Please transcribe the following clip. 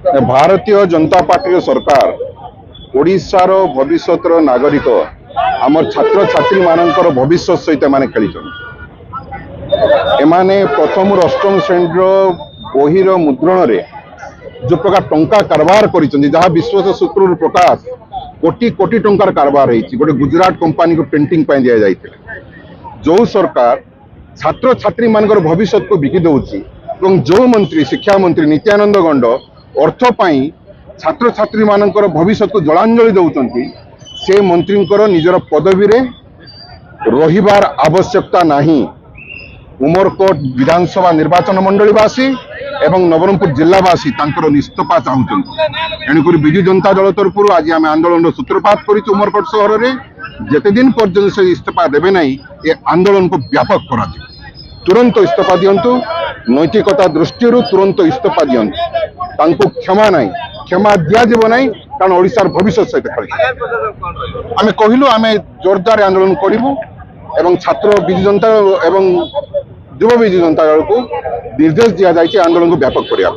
Bharatiya Janata party सरकार ओडिशार भविष्य नागरिक आमर छात्र छात्री मानकर भविष्य सहित एमाने खेलिछन। एमाने प्रथम अष्टम श्रेणी बहिर मुद्रण रे जो प्रकार टंका कारबार करिछन जहाँ विश्वास सूत्र प्रकाश कोटी कोटी टंकार कारबार होइछि। गोटे गुजरात कंपनी को पेंटिंग पाई दिया जाइथिले। जो सरकार छात्र छात्री मानकर भविष्य को बिकी दउछि एवं जो मंत्री शिक्षा मंत्री नित्यानंद गंड अर्थ पाई छात्र छात्री मानकर भविष्य को जलांजलि दउछंती से मंत्री निजर पदवी रे रहिबार आवश्यकता नहीं। उमरकोट विधानसभा निर्वाचन मंडलीवासी एवं नवरंगपुर जिलावासी तांकर इस्तीफा चाहूँ। एणुक विजु जनता दल तरफ आज आम आंदोलन सूत्रपात कर उमरकोट सहर में जिते दिन पर्यटन से इस्तीफा देवे ना ये आंदोलन को व्यापक करा तुरंत इस्तीफा दिंतु। नैतिकता दृष्टि तुरंत इस्तीफा दिंतु। क्षमा ना क्षमा दिज्व ना कारण ओडिशार भविष्य सहित खेल आम कहलु आम जोरदार आंदोलन करूँ एवं छात्र विजु जनता एवं युवा विजु जनता दल को निर्देश दि जाए आंदोलन को व्यापक करिया।